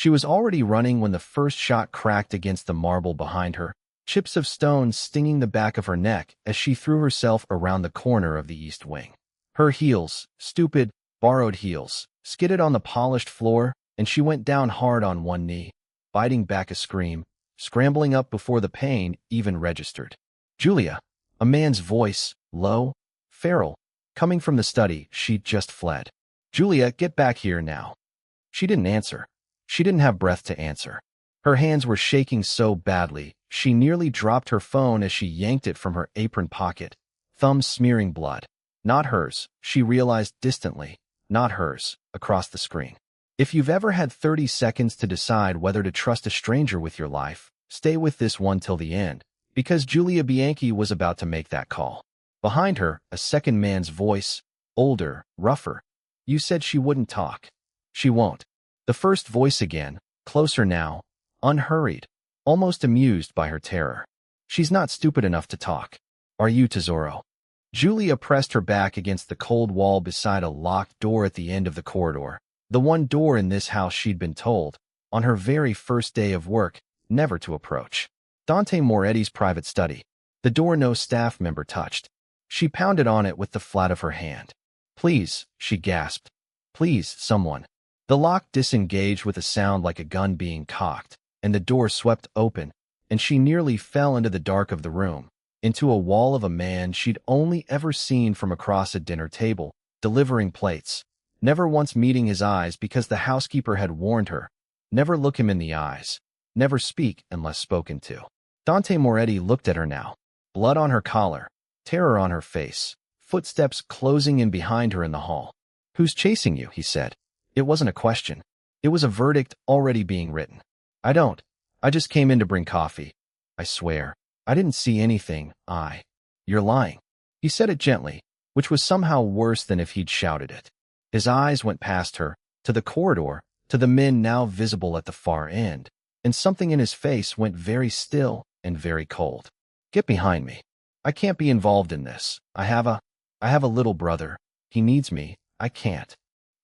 She was already running when the first shot cracked against the marble behind her, chips of stone stinging the back of her neck as she threw herself around the corner of the east wing. Her heels, stupid, borrowed heels, skidded on the polished floor, and she went down hard on one knee, biting back a scream, scrambling up before the pain even registered. Julia, a man's voice, low, feral, coming from the study she'd just fled. Julia, get back here now. She didn't answer. She didn't have breath to answer. Her hands were shaking so badly, she nearly dropped her phone as she yanked it from her apron pocket, thumbs smearing blood. Not hers, she realized distantly, not hers, across the screen. If you've ever had 30 seconds to decide whether to trust a stranger with your life, stay with this one till the end, because Julia Bianchi was about to make that call. Behind her, a second man's voice, older, rougher. You said she wouldn't talk. She won't. The first voice again, closer now, unhurried, almost amused by her terror. She's not stupid enough to talk. Are you, Tesoro? Julia pressed her back against the cold wall beside a locked door at the end of the corridor, the one door in this house she'd been told, on her very first day of work, never to approach. Dante Moretti's private study. The door no staff member touched. She pounded on it with the flat of her hand. Please, she gasped. Please, someone. The lock disengaged with a sound like a gun being cocked, and the door swept open, and she nearly fell into the dark of the room, into a wall of a man she'd only ever seen from across a dinner table, delivering plates, never once meeting his eyes because the housekeeper had warned her, never look him in the eyes, never speak unless spoken to. Dante Moretti looked at her now, blood on her collar, terror on her face, footsteps closing in behind her in the hall. Who's chasing you? He said. It wasn't a question. It was a verdict already being written. I don't. I just came in to bring coffee. I swear. I didn't see anything. You're lying. He said it gently, which was somehow worse than if he'd shouted it. His eyes went past her, to the corridor, to the men now visible at the far end, and something in his face went very still and very cold. Get behind me. I can't be involved in this. I have a little brother. He needs me. I can't.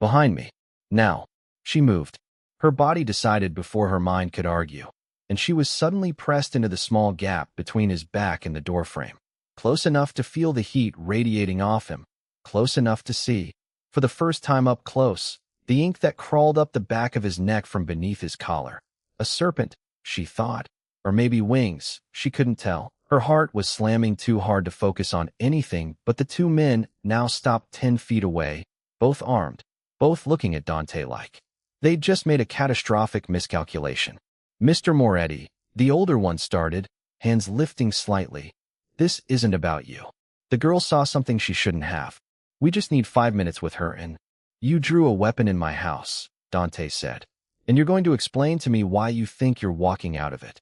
Behind me. Now. She moved. Her body decided before her mind could argue, and she was suddenly pressed into the small gap between his back and the doorframe, close enough to feel the heat radiating off him, close enough to see, for the first time up close, the ink that crawled up the back of his neck from beneath his collar. A serpent, she thought, or maybe wings, she couldn't tell. Her heart was slamming too hard to focus on anything, but the two men now stopped 10 feet away, both armed, both looking at Dante like they'd just made a catastrophic miscalculation. Mr. Moretti, the older one started, hands lifting slightly. This isn't about you. The girl saw something she shouldn't have. We just need 5 minutes with her and... You drew a weapon in my house, Dante said. And you're going to explain to me why you think you're walking out of it.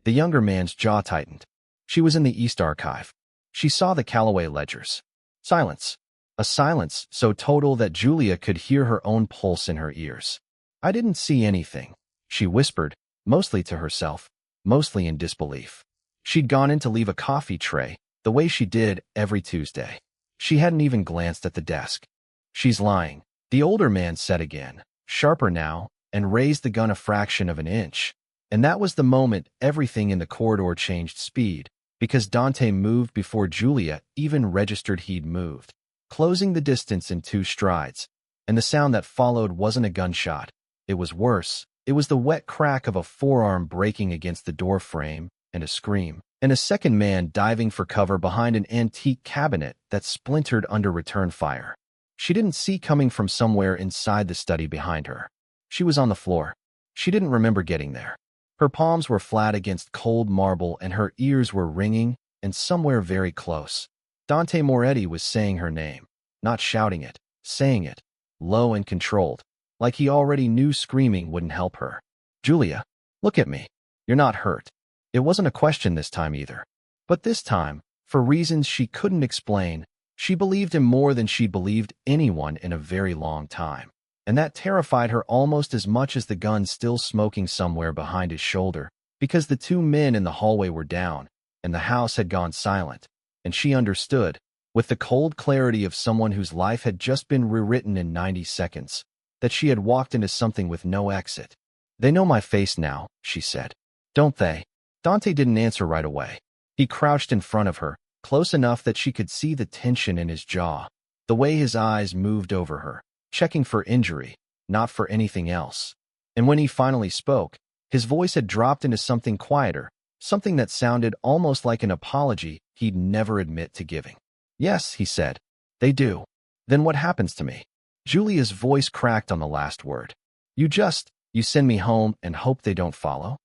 The younger man's jaw tightened. She was in the East Archive. She saw the Callaway ledgers. Silence. A silence so total that Julia could hear her own pulse in her ears. I didn't see anything, she whispered, mostly to herself, mostly in disbelief. She'd gone in to leave a coffee tray, the way she did every Tuesday. She hadn't even glanced at the desk. She's lying, the older man said again, sharper now, and raised the gun a fraction of an inch. And that was the moment everything in the corridor changed speed, because Dante moved before Julia even registered he'd moved, closing the distance in 2 strides. And the sound that followed wasn't a gunshot. It was worse. It was the wet crack of a forearm breaking against the door frame, and a scream, and a second man diving for cover behind an antique cabinet that splintered under return fire. She didn't see coming from somewhere inside the study behind her. She was on the floor. She didn't remember getting there. Her palms were flat against cold marble and her ears were ringing, and somewhere very close, Dante Moretti was saying her name, not shouting it, saying it, low and controlled, like he already knew screaming wouldn't help her. Julia, look at me. You're not hurt. It wasn't a question this time either. But this time, for reasons she couldn't explain, she believed him more than she believed anyone in a very long time. And that terrified her almost as much as the gun still smoking somewhere behind his shoulder, because the 2 men in the hallway were down, and the house had gone silent, and she understood, with the cold clarity of someone whose life had just been rewritten in 90 seconds, that she had walked into something with no exit. They know my face now, she said. Don't they? Dante didn't answer right away. He crouched in front of her, close enough that she could see the tension in his jaw, the way his eyes moved over her, checking for injury, not for anything else. And when he finally spoke, his voice had dropped into something quieter, something that sounded almost like an apology he'd never admit to giving. Yes, he said. They do. Then what happens to me? Julia's voice cracked on the last word. You send me home and hope they don't follow?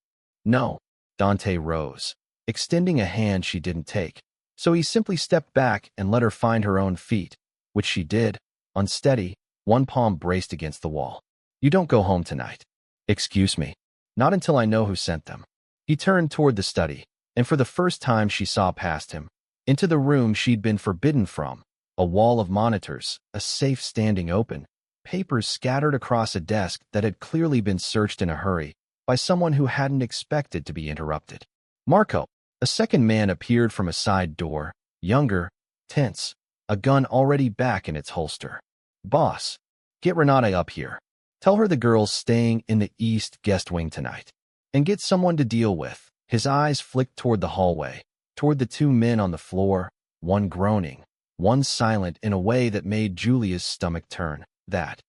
No. Dante rose, extending a hand she didn't take. So he simply stepped back and let her find her own feet, which she did, unsteady, one palm braced against the wall. You don't go home tonight. Excuse me. Not until I know who sent them. He turned toward the study, and for the first time she saw past him, into the room she'd been forbidden from, a wall of monitors, a safe standing open, papers scattered across a desk that had clearly been searched in a hurry by someone who hadn't expected to be interrupted. Marco, a second man, appeared from a side door, younger, tense, a gun already back in its holster. Boss, get Renata up here. Tell her the girl's staying in the East guest wing tonight. And get someone to deal with. His eyes flicked toward the hallway, toward the two men on the floor, one groaning, one silent in a way that made Julia's stomach turn. That.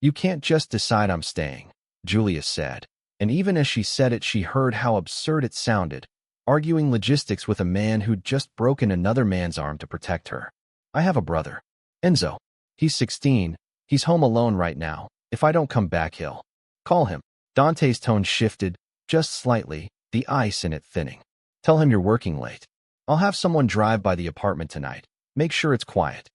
You can't just decide I'm staying, Julia said. And even as she said it, she heard how absurd it sounded, arguing logistics with a man who'd just broken another man's arm to protect her. I have a brother. Enzo. He's 16. He's home alone right now. If I don't come back, he'll. Call him. Dante's tone shifted, just slightly, the ice in it thinning. Tell him you're working late. I'll have someone drive by the apartment tonight. Make sure it's quiet.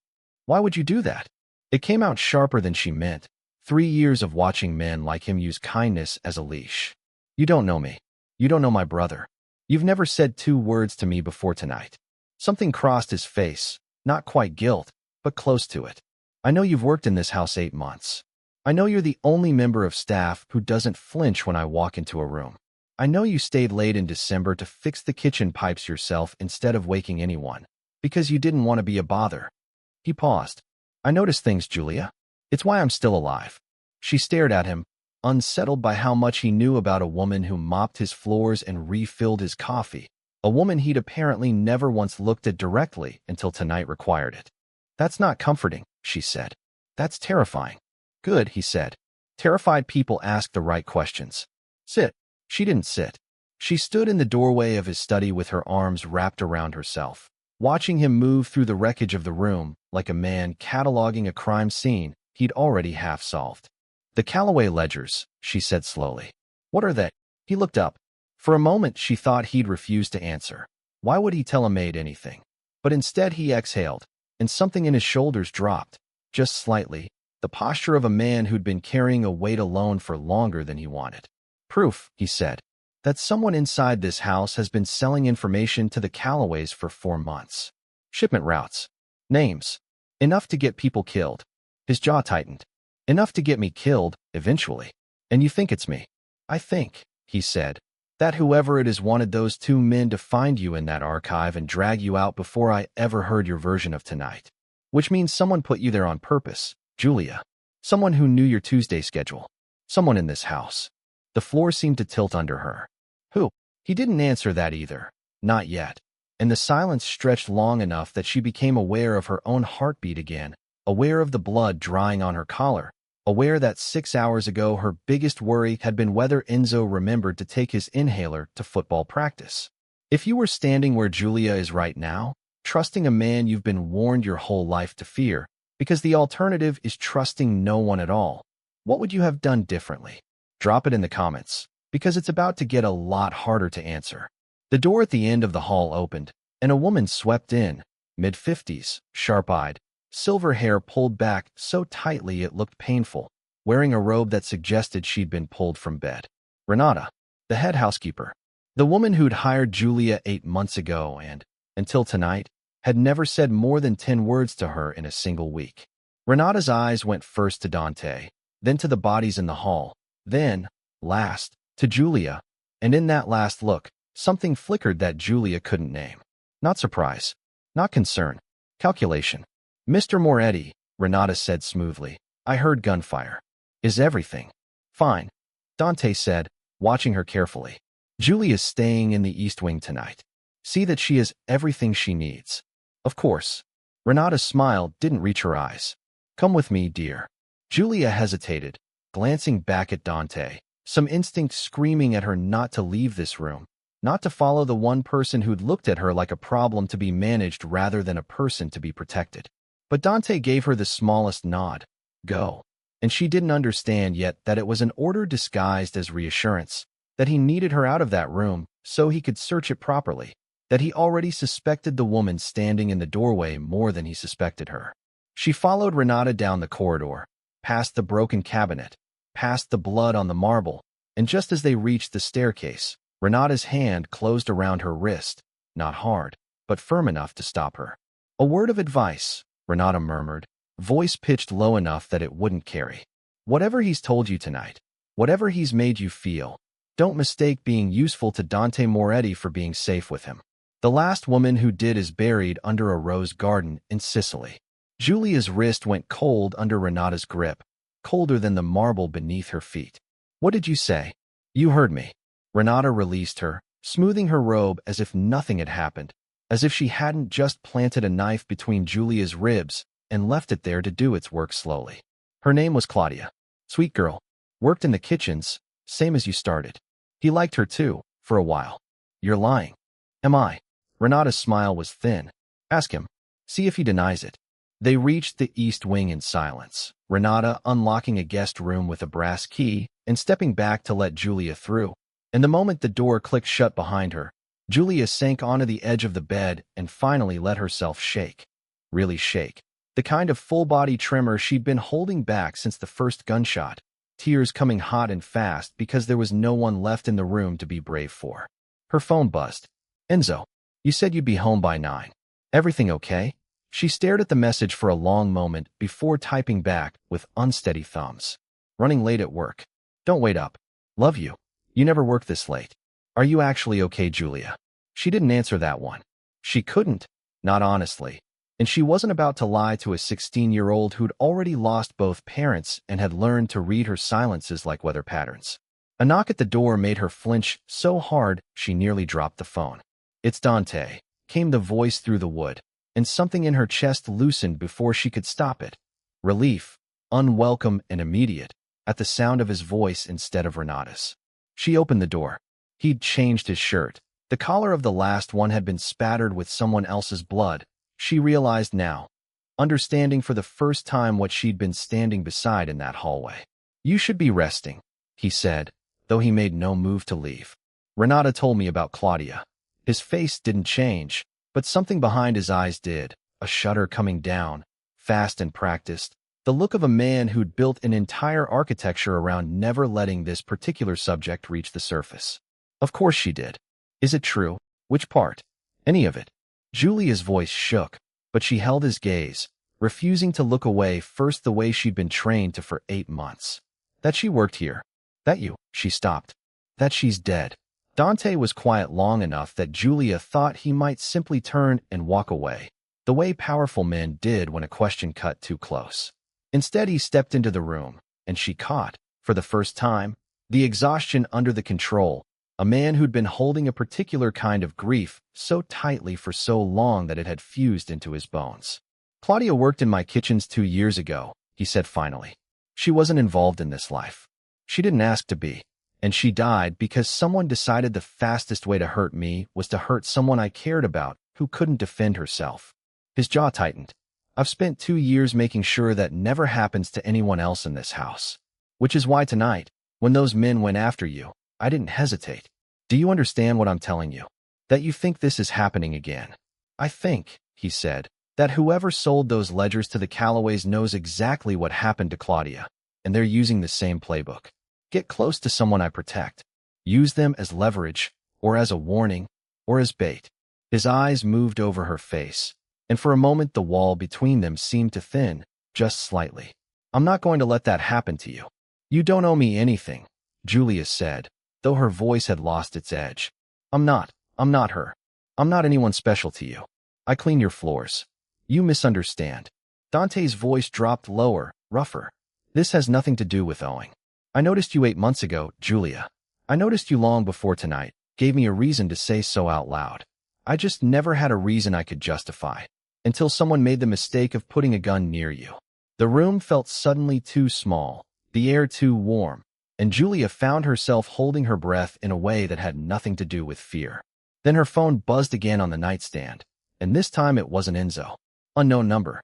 Why would you do that? It came out sharper than she meant. 3 years of watching men like him use kindness as a leash. You don't know me. You don't know my brother. You've never said 2 words to me before tonight. Something crossed his face, not quite guilt, but close to it. I know you've worked in this house 8 months. I know you're the only member of staff who doesn't flinch when I walk into a room. I know you stayed late in December to fix the kitchen pipes yourself instead of waking anyone, because you didn't want to be a bother. He paused. I noticed things, Julia. It's why I'm still alive. She stared at him, unsettled by how much he knew about a woman who mopped his floors and refilled his coffee, a woman he'd apparently never once looked at directly until tonight required it. That's not comforting, she said. That's terrifying. Good, he said. Terrified people ask the right questions. Sit. She didn't sit. She stood in the doorway of his study with her arms wrapped around herself, watching him move through the wreckage of the room like a man cataloging a crime scene he'd already half solved. The Callaway ledgers, she said slowly. What are they? He looked up. For a moment she thought he'd refuse to answer. Why would he tell a maid anything? But instead he exhaled, and something in his shoulders dropped, just slightly, the posture of a man who'd been carrying a weight alone for longer than he wanted. Proof, he said, that someone inside this house has been selling information to the Callaways for 4 months. Shipment routes. Names. Enough to get people killed. His jaw tightened. Enough to get me killed, eventually. And you think it's me? I think, he said, that whoever it is wanted those 2 men to find you in that archive and drag you out before I ever heard your version of tonight. Which means someone put you there on purpose, Julia. Someone who knew your Tuesday schedule. Someone in this house. The floor seemed to tilt under her. Who? He didn't answer that either. Not yet. And the silence stretched long enough that she became aware of her own heartbeat again, aware of the blood drying on her collar, aware that 6 hours ago her biggest worry had been whether Enzo remembered to take his inhaler to football practice. If you were standing where Julia is right now, trusting a man you've been warned your whole life to fear, because the alternative is trusting no one at all, what would you have done differently? Drop it in the comments, because it's about to get a lot harder to answer. The door at the end of the hall opened, and a woman swept in, mid-50s, sharp-eyed, silver hair pulled back so tightly it looked painful, wearing a robe that suggested she'd been pulled from bed. Renata, the head housekeeper, the woman who'd hired Julia 8 months ago and, until tonight, had never said more than 10 words to her in a single week. Renata's eyes went first to Dante, then to the bodies in the hall, then, last, to Julia, and in that last look, something flickered that Julia couldn't name. Not surprise, not concern, calculation. Mr. Moretti, Renata said smoothly, I heard gunfire. Is everything fine? Dante said, watching her carefully. Julia's staying in the East Wing tonight. See that she has everything she needs. Of course. Renata's smile didn't reach her eyes. Come with me, dear. Julia hesitated, glancing back at Dante, some instinct screaming at her not to leave this room, not to follow the one person who'd looked at her like a problem to be managed rather than a person to be protected. But Dante gave her the smallest nod. Go. And she didn't understand yet that it was an order disguised as reassurance, that he needed her out of that room so he could search it properly, that he already suspected the woman standing in the doorway more than he suspected her. She followed Renata down the corridor, past the broken cabinet, past the blood on the marble, and just as they reached the staircase, Renata's hand closed around her wrist, not hard, but firm enough to stop her. A word of advice, Renata murmured, voice pitched low enough that it wouldn't carry. Whatever he's told you tonight, whatever he's made you feel, don't mistake being useful to Dante Moretti for being safe with him. The last woman who did is buried under a rose garden in Sicily. Julia's wrist went cold under Renata's grip, colder than the marble beneath her feet. What did you say? You heard me. Renata released her, smoothing her robe as if nothing had happened, as if she hadn't just planted a knife between Julia's ribs and left it there to do its work slowly. Her name was Claudia. Sweet girl. Worked in the kitchens, same as you started. He liked her too, for a while. You're lying. Am I? Renata's smile was thin. Ask him. See if he denies it. They reached the East Wing in silence, Renata unlocking a guest room with a brass key and stepping back to let Julia through. And the moment the door clicked shut behind her, Julia sank onto the edge of the bed and finally let herself shake. Really shake. The kind of full-body tremor she'd been holding back since the first gunshot, tears coming hot and fast because there was no one left in the room to be brave for. Her phone buzzed. Enzo, you said you'd be home by 9. Everything okay? She stared at the message for a long moment before typing back with unsteady thumbs. Running late at work. Don't wait up. Love you. You never work this late. Are you actually okay, Julia? She didn't answer that one. She couldn't, not honestly. And she wasn't about to lie to a 16-year-old who'd already lost both parents and had learned to read her silences like weather patterns. A knock at the door made her flinch so hard she nearly dropped the phone. It's Dante, came the voice through the wood, and something in her chest loosened before she could stop it. Relief, unwelcome and immediate, at the sound of his voice instead of Renata's. She opened the door. He'd changed his shirt. The collar of the last one had been spattered with someone else's blood. She realized now, understanding for the first time what she'd been standing beside in that hallway. You should be resting, he said, though he made no move to leave. Renata told me about Claudia. His face didn't change, but something behind his eyes did, a shudder coming down, fast and practiced, the look of a man who'd built an entire architecture around never letting this particular subject reach the surface. Of course she did. Is it true? Which part? Any of it? Julia's voice shook, but she held his gaze, refusing to look away first the way she'd been trained to for 8 months. That she worked here. That you, she stopped. That she's dead. Dante was quiet long enough that Julia thought he might simply turn and walk away, the way powerful men did when a question cut too close. Instead, he stepped into the room, and she caught, for the first time, the exhaustion under the control, a man who'd been holding a particular kind of grief so tightly for so long that it had fused into his bones. Claudia worked in my kitchens 2 years ago, he said finally. She wasn't involved in this life. She didn't ask to be. And she died because someone decided the fastest way to hurt me was to hurt someone I cared about who couldn't defend herself. His jaw tightened. I've spent 2 years making sure that never happens to anyone else in this house. Which is why tonight, when those men went after you, I didn't hesitate. Do you understand what I'm telling you? That you think this is happening again. I think, he said, that whoever sold those ledgers to the Callaways knows exactly what happened to Claudia, and they're using the same playbook. Get close to someone I protect. Use them as leverage, or as a warning, or as bait. His eyes moved over her face, and for a moment the wall between them seemed to thin, just slightly. I'm not going to let that happen to you. You don't owe me anything, Julia said, though her voice had lost its edge. I'm not her. I'm not anyone special to you. I clean your floors. You misunderstand. Dante's voice dropped lower, rougher. This has nothing to do with owing. I noticed you 8 months ago, Julia. I noticed you long before tonight, gave me a reason to say so out loud. I just never had a reason I could justify, until someone made the mistake of putting a gun near you. The room felt suddenly too small, the air too warm, and Julia found herself holding her breath in a way that had nothing to do with fear. Then her phone buzzed again on the nightstand, and this time it wasn't Enzo. Unknown number.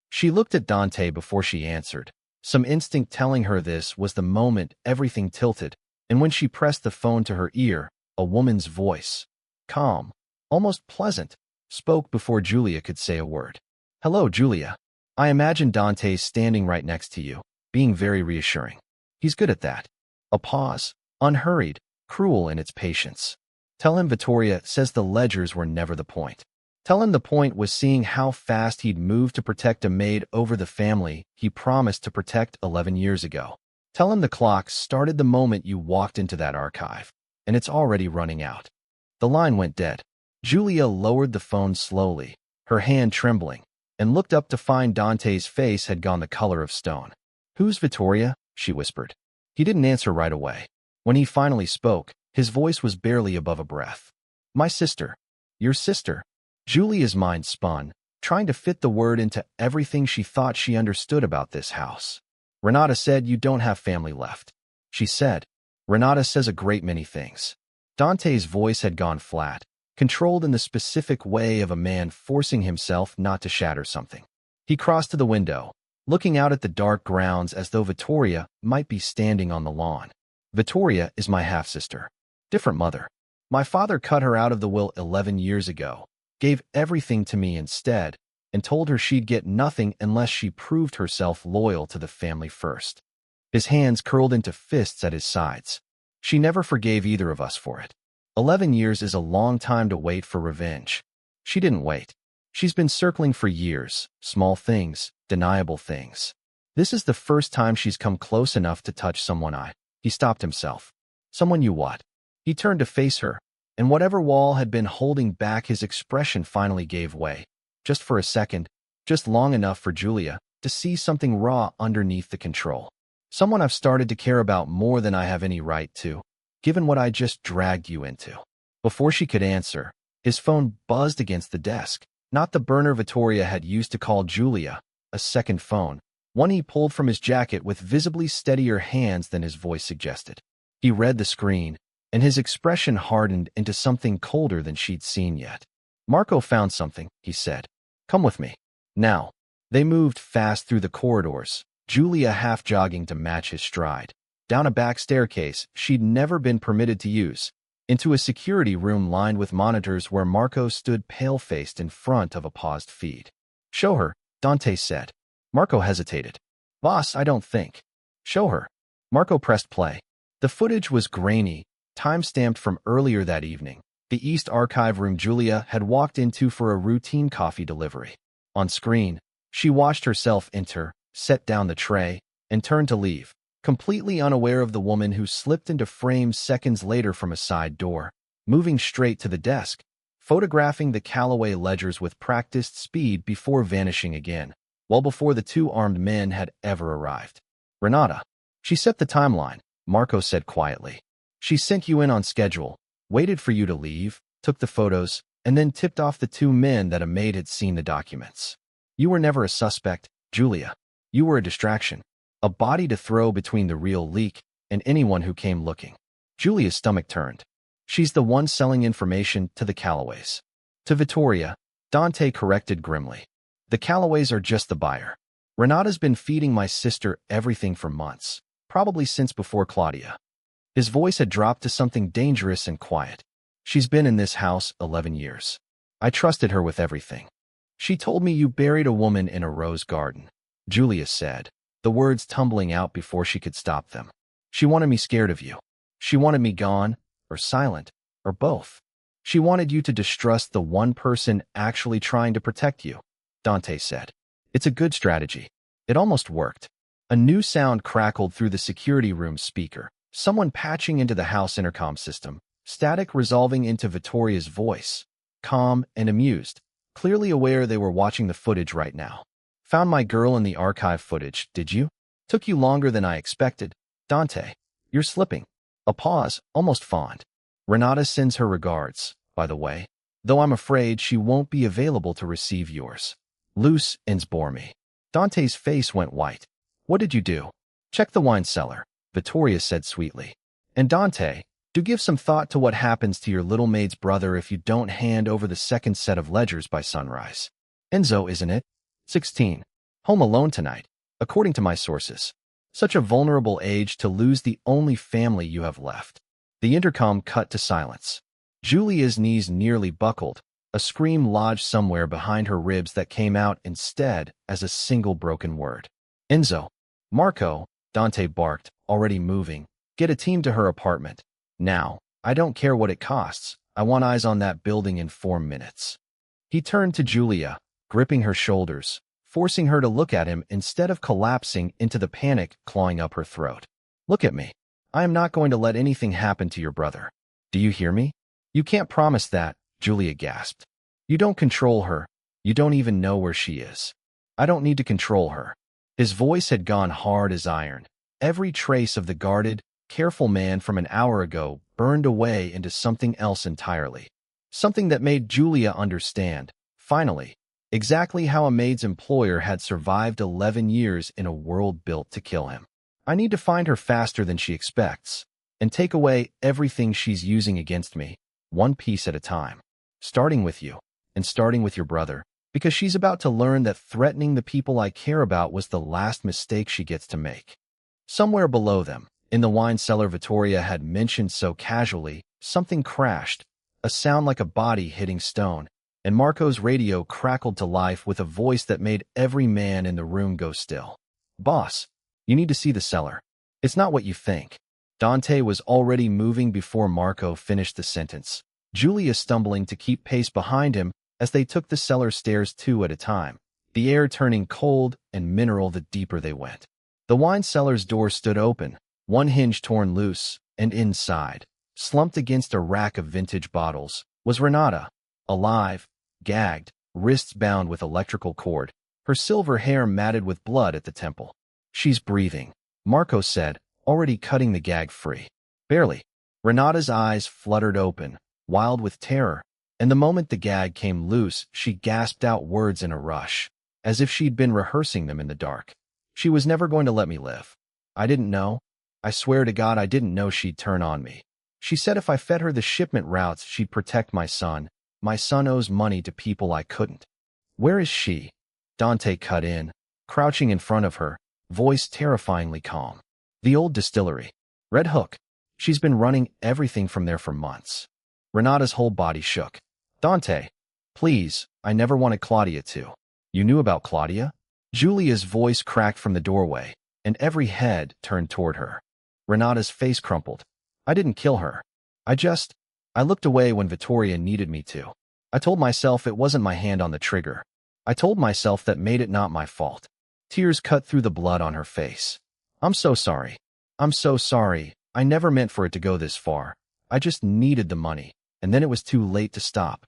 She looked at Dante before she answered. Some instinct telling her this was the moment everything tilted, and when she pressed the phone to her ear, a woman's voice, calm, almost pleasant, spoke before Julia could say a word. Hello, Julia. I imagine Dante's standing right next to you, being very reassuring. He's good at that. A pause, unhurried, cruel in its patience. Tell him Vittoria says the ledgers were never the point. Tell him the point was seeing how fast he'd moved to protect a maid over the family he promised to protect 11 years ago. Tell him the clock started the moment you walked into that archive, and it's already running out. The line went dead. Julia lowered the phone slowly, her hand trembling, and looked up to find Dante's face had gone the color of stone. Who's Vittoria? She whispered. He didn't answer right away. When he finally spoke, his voice was barely above a breath. My sister. Your sister. Julia's mind spun, trying to fit the word into everything she thought she understood about this house. Renata said you don't have family left. She said. Renata says a great many things. Dante's voice had gone flat, controlled in the specific way of a man forcing himself not to shatter something. He crossed to the window, looking out at the dark grounds as though Vittoria might be standing on the lawn. Vittoria is my half-sister. Different mother. My father cut her out of the will 11 years ago, gave everything to me instead, and told her she'd get nothing unless she proved herself loyal to the family first. His hands curled into fists at his sides. She never forgave either of us for it. 11 years is a long time to wait for revenge. She didn't wait. She's been circling for years, small things, deniable things. This is the first time she's come close enough to touch someone He stopped himself. Someone you what? He turned to face her, and whatever wall had been holding back his expression finally gave way. Just for a second, just long enough for Julia to see something raw underneath the control. Someone I've started to care about more than I have any right to, given what I just dragged you into. Before she could answer, his phone buzzed against the desk. Not the burner Vittoria had used to call Julia, a second phone, one he pulled from his jacket with visibly steadier hands than his voice suggested. He read the screen, and his expression hardened into something colder than she'd seen yet. Marco found something, he said. Come with me. Now. They moved fast through the corridors, Julia half jogging to match his stride, down a back staircase she'd never been permitted to use, into a security room lined with monitors where Marco stood pale-faced in front of a paused feed. Show her, Dante said. Marco hesitated. Boss, I don't think. Show her. Marco pressed play. The footage was grainy, time-stamped from earlier that evening, the East Archive room Julia had walked into for a routine coffee delivery. On screen, she watched herself enter, set down the tray, and turned to leave, completely unaware of the woman who slipped into frame seconds later from a side door, moving straight to the desk, photographing the Callaway ledgers with practiced speed before vanishing again, well before the two armed men had ever arrived. Renata. She set the timeline, Marco said quietly. She sent you in on schedule, waited for you to leave, took the photos, and then tipped off the two men that a maid had seen the documents. You were never a suspect, Julia. You were a distraction, a body to throw between the real leak and anyone who came looking. Julia's stomach turned. She's the one selling information to the Callaways. To Vittoria, Dante corrected grimly. The Callaways are just the buyer. Renata's been feeding my sister everything for months, probably since before Claudia. His voice had dropped to something dangerous and quiet. She's been in this house 11 years. I trusted her with everything. She told me you buried a woman in a rose garden, Julia said, the words tumbling out before she could stop them. She wanted me scared of you. She wanted me gone, or silent, or both. She wanted you to distrust the one person actually trying to protect you, Dante said. It's a good strategy. It almost worked. A new sound crackled through the security room speaker, someone patching into the house intercom system, static resolving into Vittoria's voice, calm and amused, clearly aware they were watching the footage right now. Found my girl in the archive footage, did you? Took you longer than I expected. Dante, you're slipping. A pause, almost fond. Renata sends her regards, by the way, though I'm afraid she won't be available to receive yours. Luce ends bore me. Dante's face went white. What did you do? Check the wine cellar, Vittoria said sweetly. And Dante, do give some thought to what happens to your little maid's brother if you don't hand over the second set of ledgers by sunrise. Enzo, isn't it? 16. Home alone tonight, according to my sources. Such a vulnerable age to lose the only family you have left. The intercom cut to silence. Julia's knees nearly buckled, a scream lodged somewhere behind her ribs that came out instead as a single broken word. Enzo. Marco, Dante barked, already moving. Get a team to her apartment. Now, I don't care what it costs. I want eyes on that building in 4 minutes. He turned to Julia, gripping her shoulders, forcing her to look at him instead of collapsing into the panic clawing up her throat. Look at me. I am not going to let anything happen to your brother. Do you hear me? You can't promise that, Julia gasped. You don't control her. You don't even know where she is. I don't need to control her. His voice had gone hard as iron. Every trace of the guarded, careful man from an hour ago burned away into something else entirely. Something that made Julia understand, finally, exactly how a maid's employer had survived 11 years in a world built to kill him. I need to find her faster than she expects, and take away everything she's using against me, one piece at a time. Starting with you, and starting with your brother, because she's about to learn that threatening the people I care about was the last mistake she gets to make. Somewhere below them, in the wine cellar Vittoria had mentioned so casually, something crashed, a sound like a body hitting stone, and Marco's radio crackled to life with a voice that made every man in the room go still. Boss, you need to see the cellar. It's not what you think. Dante was already moving before Marco finished the sentence, Julia stumbling to keep pace behind him as they took the cellar stairs 2 at a time, the air turning cold and mineral the deeper they went. The wine cellar's door stood open, one hinge torn loose, and inside, slumped against a rack of vintage bottles, was Renata, alive, gagged, wrists bound with electrical cord, her silver hair matted with blood at the temple. She's breathing, Marco said, already cutting the gag free. Barely. Renata's eyes fluttered open, wild with terror, and the moment the gag came loose, she gasped out words in a rush, as if she'd been rehearsing them in the dark. She was never going to let me live. I didn't know. I swear to God I didn't know she'd turn on me. She said if I fed her the shipment routes, she'd protect my son. My son owes money to people I couldn't. Where is she? Dante cut in, crouching in front of her, voice terrifyingly calm. The old distillery. Red Hook. She's been running everything from there for months. Renata's whole body shook. Dante, please, I never wanted Claudia to. You knew about Claudia? Julia's voice cracked from the doorway, and every head turned toward her. Renata's face crumpled. I didn't kill her. I looked away when Vittoria needed me to. I told myself it wasn't my hand on the trigger. I told myself that made it not my fault. Tears cut through the blood on her face. I'm so sorry. I'm so sorry. I never meant for it to go this far. I just needed the money, and then it was too late to stop.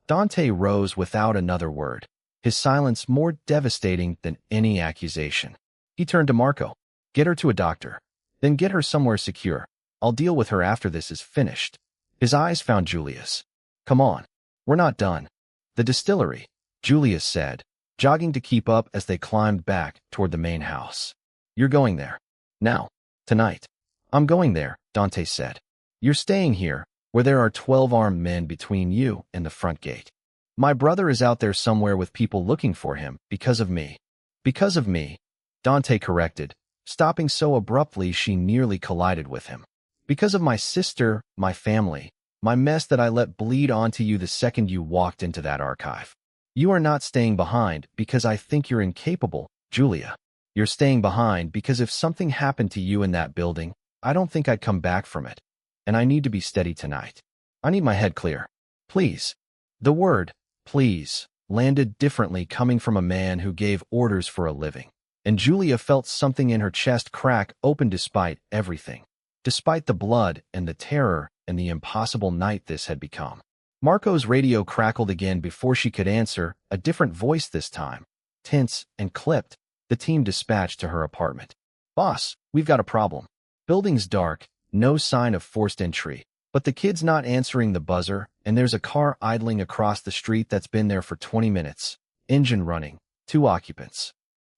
Dante rose without another word, his silence more devastating than any accusation. He turned to Marco. Get her to a doctor. Then get her somewhere secure. I'll deal with her after this is finished. His eyes found Julia's. Come on. We're not done. The distillery, Julia said, jogging to keep up as they climbed back toward the main house. You're going there. Now. Tonight. I'm going there, Dante said. You're staying here, where there are 12 armed men between you and the front gate. My brother is out there somewhere with people looking for him, because of me. Because of me, Dante corrected, stopping so abruptly she nearly collided with him. Because of my sister, my family, my mess that I let bleed onto you the second you walked into that archive. You are not staying behind because I think you're incapable, Julia. You're staying behind because if something happened to you in that building, I don't think I'd come back from it. And I need to be steady tonight. I need my head clear. Please. The word, please, landed differently coming from a man who gave orders for a living. And Julia felt something in her chest crack open despite everything. Despite the blood and the terror and the impossible night this had become. Marco's radio crackled again before she could answer, a different voice this time. Tense and clipped, the team dispatched to her apartment. Boss, we've got a problem. Building's dark, No sign of forced entry. But the kid's not answering the buzzer, and there's a car idling across the street that's been there for 20 minutes. Engine running. 2 occupants.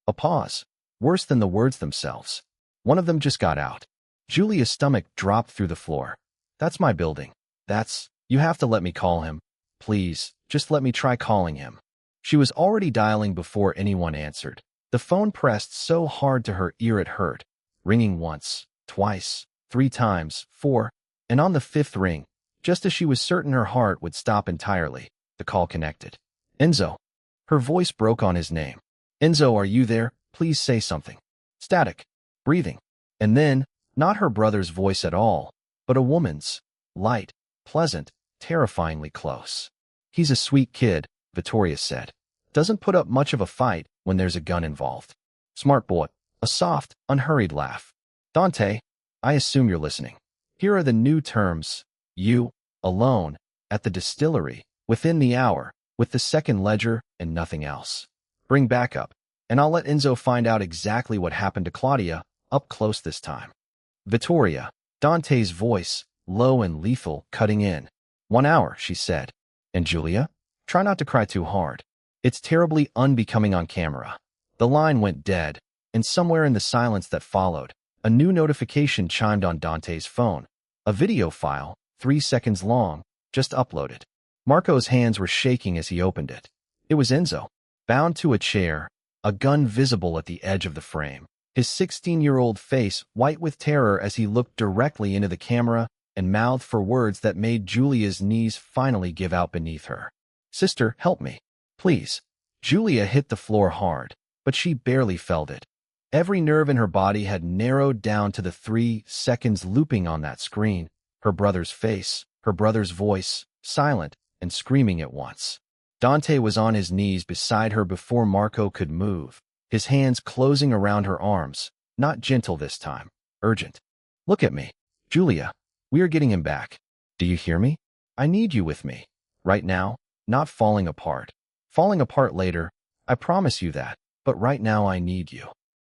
A pause. Worse than the words themselves. One of them just got out. Julia's stomach dropped through the floor. That's my building. You have to let me call him. Please, just let me try calling him. She was already dialing before anyone answered. The phone pressed so hard to her ear it hurt. Ringing once, twice, 3 times, 4, and on the 5th ring, just as she was certain her heart would stop entirely, the call connected. Enzo. Her voice broke on his name. Enzo, are you there? Please say something. Static. Breathing. And then, not her brother's voice at all, but a woman's. Light, pleasant, terrifyingly close. He's a sweet kid, Vittoria said. Doesn't put up much of a fight when there's a gun involved. Smart boy. A soft, unhurried laugh. Dante, I assume you're listening. Here are the new terms. You, alone, at the distillery, within the hour, with the second ledger and nothing else. Bring backup, and I'll let Enzo find out exactly what happened to Claudia, up close this time. Vittoria, Dante's voice, low and lethal, cutting in. 1 hour, she said. And Julia? Try not to cry too hard. It's terribly unbecoming on camera. The line went dead, and somewhere in the silence that followed, a new notification chimed on Dante's phone. A video file, 3 seconds long, just uploaded. Marco's hands were shaking as he opened it. It was Enzo, bound to a chair, a gun visible at the edge of the frame. His 16-year-old face white with terror as he looked directly into the camera and mouthed for words that made Julia's knees finally give out beneath her. Sister, help me. Please. Julia hit the floor hard, but she barely felt it. Every nerve in her body had narrowed down to the 3 seconds looping on that screen. Her brother's face, her brother's voice, silent and screaming at once. Dante was on his knees beside her before Marco could move, his hands closing around her arms, not gentle this time, urgent. Look at me. Julia, we are getting him back. Do you hear me? I need you with me. Right now, not falling apart. Falling apart later, I promise you that, but right now I need you.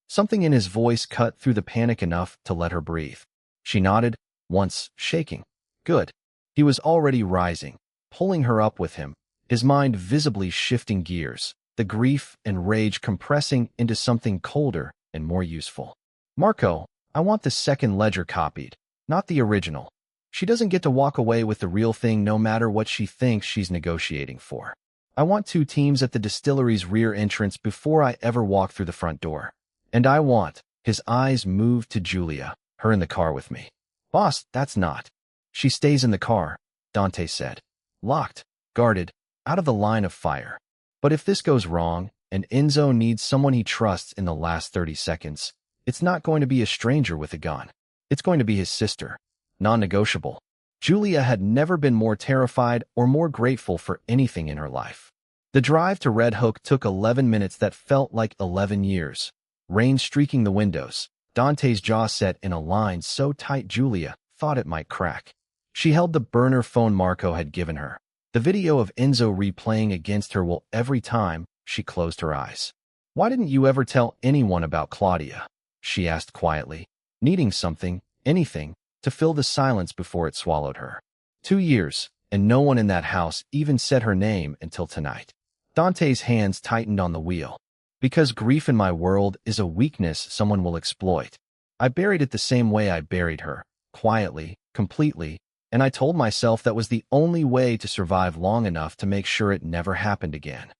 Something in his voice cut through the panic enough to let her breathe. She nodded, once shaking. Good. He was already rising, pulling her up with him, his mind visibly shifting gears, the grief and rage compressing into something colder and more useful. Marco, I want the second ledger copied, not the original. She doesn't get to walk away with the real thing no matter what she thinks she's negotiating for. I want 2 teams at the distillery's rear entrance before I ever walk through the front door. And I want, his eyes moved to Julia, her in the car with me. Boss, that's not. She stays in the car, Dante said. Locked, guarded, out of the line of fire. But if this goes wrong, and Enzo needs someone he trusts in the last 30 seconds, it's not going to be a stranger with a gun. It's going to be his sister. Non-negotiable. Julia had never been more terrified or more grateful for anything in her life. The drive to Red Hook took 11 minutes that felt like 11 years. Rain streaking the windows, Dante's jaw set in a line so tight Julia thought it might crack. She held the burner phone Marco had given her. The video of Enzo replaying against her will every time she closed her eyes. Why didn't you ever tell anyone about Claudia? She asked quietly, needing something, anything, to fill the silence before it swallowed her. 2 years, and no one in that house even said her name until tonight. Dante's hands tightened on the wheel. Because grief in my world is a weakness someone will exploit. I buried it the same way I buried her, quietly, completely, and I told myself that was the only way to survive long enough to make sure it never happened again.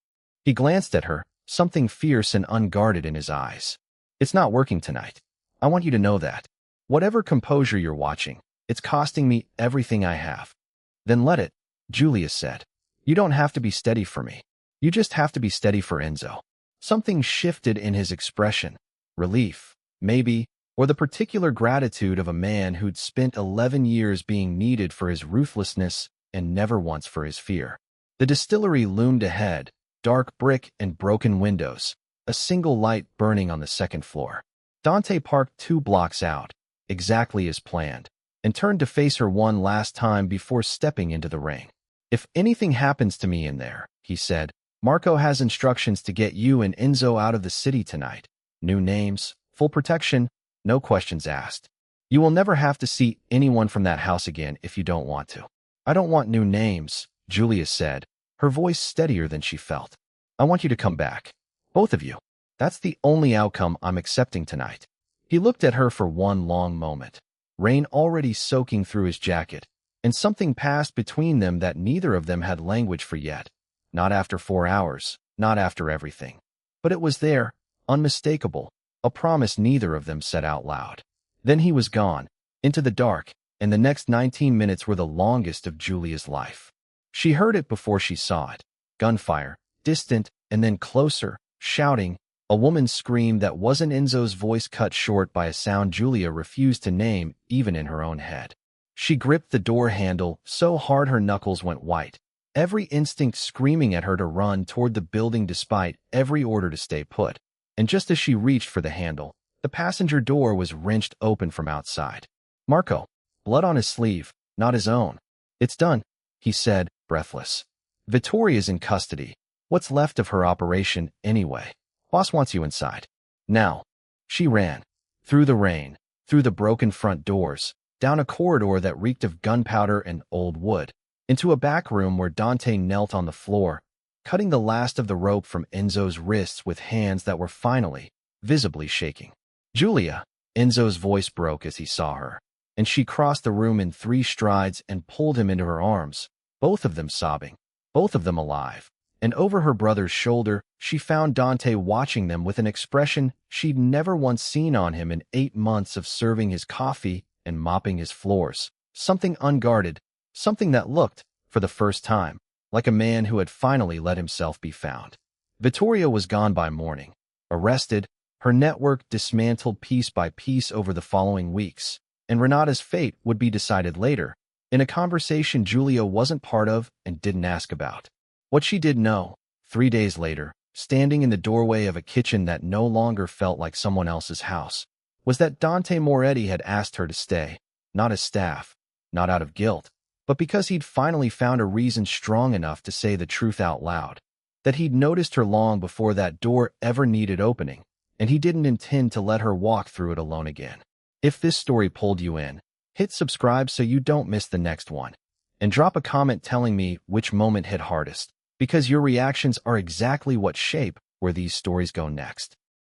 He glanced at her, something fierce and unguarded in his eyes. It's not working tonight. I want you to know that. Whatever composure you're watching, it's costing me everything I have. Then let it, Julia said. You don't have to be steady for me. You just have to be steady for Enzo. Something shifted in his expression. Relief, maybe, or the particular gratitude of a man who'd spent 11 years being needed for his ruthlessness and never once for his fear. The distillery loomed ahead, dark brick and broken windows, a single light burning on the second floor. Dante parked 2 blocks out, exactly as planned, and turned to face her one last time before stepping into the ring. If anything happens to me in there, he said, Marco has instructions to get you and Enzo out of the city tonight. New names, full protection, no questions asked. You will never have to see anyone from that house again if you don't want to. I don't want new names, Julia said, her voice steadier than she felt. I want you to come back. Both of you. That's the only outcome I'm accepting tonight. He looked at her for one long moment, rain already soaking through his jacket, and something passed between them that neither of them had language for yet. Not after 4 hours, not after everything. But it was there, unmistakable, a promise neither of them said out loud. Then he was gone, into the dark, and the next 19 minutes were the longest of Julia's life. She heard it before she saw it. Gunfire, distant, and then closer, shouting, a woman's scream that wasn't Enzo's voice cut short by a sound Julia refused to name even in her own head. She gripped the door handle so hard her knuckles went white, every instinct screaming at her to run toward the building despite every order to stay put. And just as she reached for the handle, the passenger door was wrenched open from outside. Marco, blood on his sleeve, not his own. It's done, he said, breathless. Vittoria's in custody. What's left of her operation, anyway? Boss wants you inside. Now. She ran. Through the rain, through the broken front doors, down a corridor that reeked of gunpowder and old wood, into a back room where Dante knelt on the floor, cutting the last of the rope from Enzo's wrists with hands that were finally, visibly shaking. Julia, Enzo's voice broke as he saw her, and she crossed the room in 3 strides and pulled him into her arms, both of them sobbing, both of them alive. And over her brother's shoulder, she found Dante watching them with an expression she'd never once seen on him in 8 months of serving his coffee and mopping his floors. Something unguarded, something that looked, for the first time, like a man who had finally let himself be found. Vittoria was gone by morning, arrested, her network dismantled piece by piece over the following weeks, and Renata's fate would be decided later, in a conversation Julia wasn't part of and didn't ask about. What she did know, 3 days later, standing in the doorway of a kitchen that no longer felt like someone else's house, was that Dante Moretti had asked her to stay, not as staff, not out of guilt, but because he'd finally found a reason strong enough to say the truth out loud, that he'd noticed her long before that door ever needed opening, and he didn't intend to let her walk through it alone again. If this story pulled you in, hit subscribe so you don't miss the next one, and drop a comment telling me which moment hit hardest, because your reactions are exactly what shape where these stories go next.